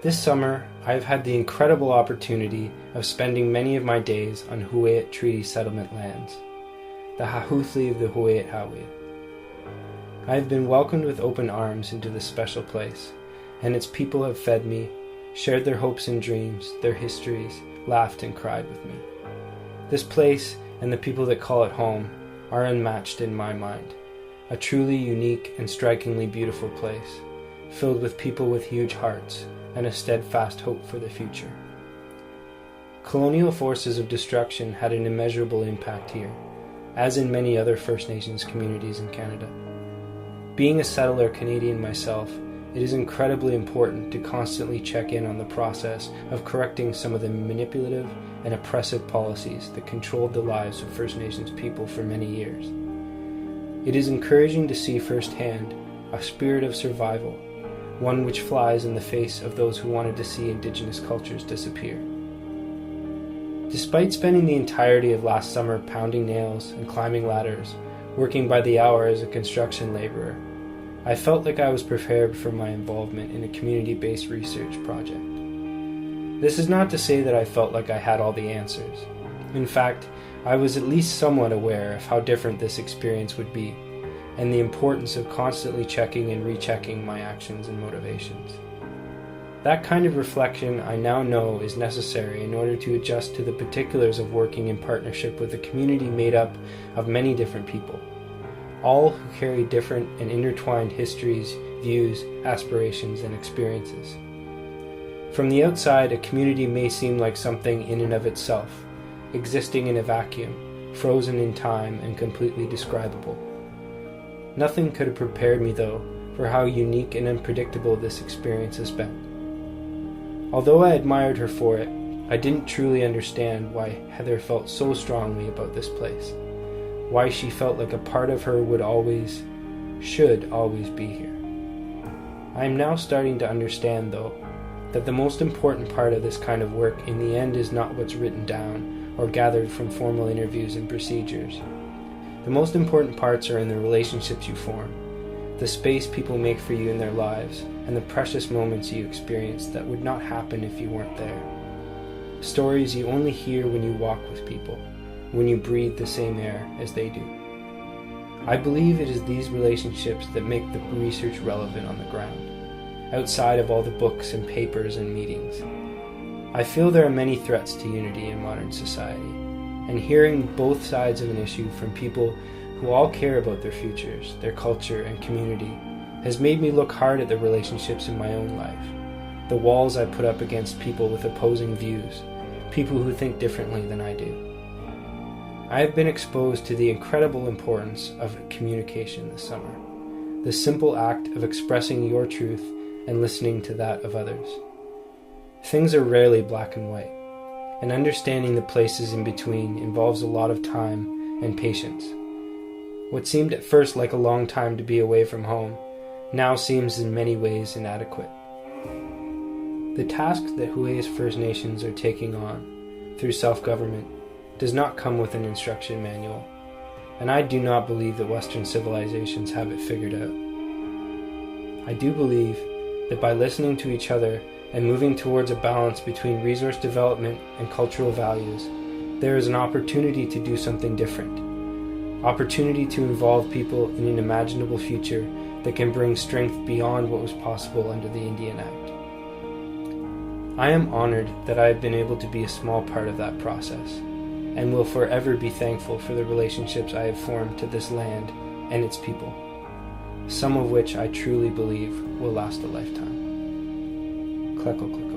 This summer, I have had the incredible opportunity of spending many of my days on Huu-ay-aht Treaty Settlement lands, the Hahuthli of the Huu-ay-aht Hawi. I have been welcomed with open arms into this special place, and its people have fed me, shared their hopes and dreams, their histories, laughed and cried with me. This place, and the people that call it home, are unmatched in my mind. A truly unique and strikingly beautiful place, filled with people with huge hearts, and a steadfast hope for the future. Colonial forces of destruction had an immeasurable impact here, as in many other First Nations communities in Canada. Being a settler Canadian myself, it is incredibly important to constantly check in on the process of correcting some of the manipulative and oppressive policies that controlled the lives of First Nations people for many years. It is encouraging to see firsthand a spirit of survival, one which flies in the face of those who wanted to see Indigenous cultures disappear. Despite spending the entirety of last summer pounding nails and climbing ladders, working by the hour as a construction laborer, I felt like I was prepared for my involvement in a community-based research project. This is not to say that I felt like I had all the answers. In fact, I was at least somewhat aware of how different this experience would be, and the importance of constantly checking and rechecking my actions and motivations. That kind of reflection I now know is necessary in order to adjust to the particulars of working in partnership with a community made up of many different people, all who carry different and intertwined histories, views, aspirations, and experiences. From the outside, a community may seem like something in and of itself, existing in a vacuum, frozen in time and completely describable. Nothing could have prepared me, though, for how unique and unpredictable this experience has been. Although I admired her for it, I didn't truly understand why Heather felt so strongly about this place, why she felt like a part of her should always be here. I am now starting to understand, though, that the most important part of this kind of work in the end is not what's written down or gathered from formal interviews and procedures. The most important parts are in the relationships you form, the space people make for you in their lives, and the precious moments you experience that would not happen if you weren't there. Stories you only hear when you walk with people, when you breathe the same air as they do. I believe it is these relationships that make the research relevant on the ground, outside of all the books and papers and meetings. I feel there are many threats to unity in modern society, and hearing both sides of an issue from people who all care about their futures, their culture, and community has made me look hard at the relationships in my own life, the walls I put up against people with opposing views, people who think differently than I do. I have been exposed to the incredible importance of communication this summer, the simple act of expressing your truth and listening to that of others. Things are rarely black and white, and understanding the places in between involves a lot of time and patience. What seemed at first like a long time to be away from home now seems in many ways inadequate. The task that Huu-ay-aht First Nations are taking on through self-government does not come with an instruction manual, and I do not believe that Western civilizations have it figured out. I do believe that by listening to each other and moving towards a balance between resource development and cultural values, there is an opportunity to do something different. Opportunity to involve people in an imaginable future that can bring strength beyond what was possible under the Indian Act. I am honored that I have been able to be a small part of that process, and will forever be thankful for the relationships I have formed to this land and its people, some of which I truly believe will last a lifetime. Kleko, kleko.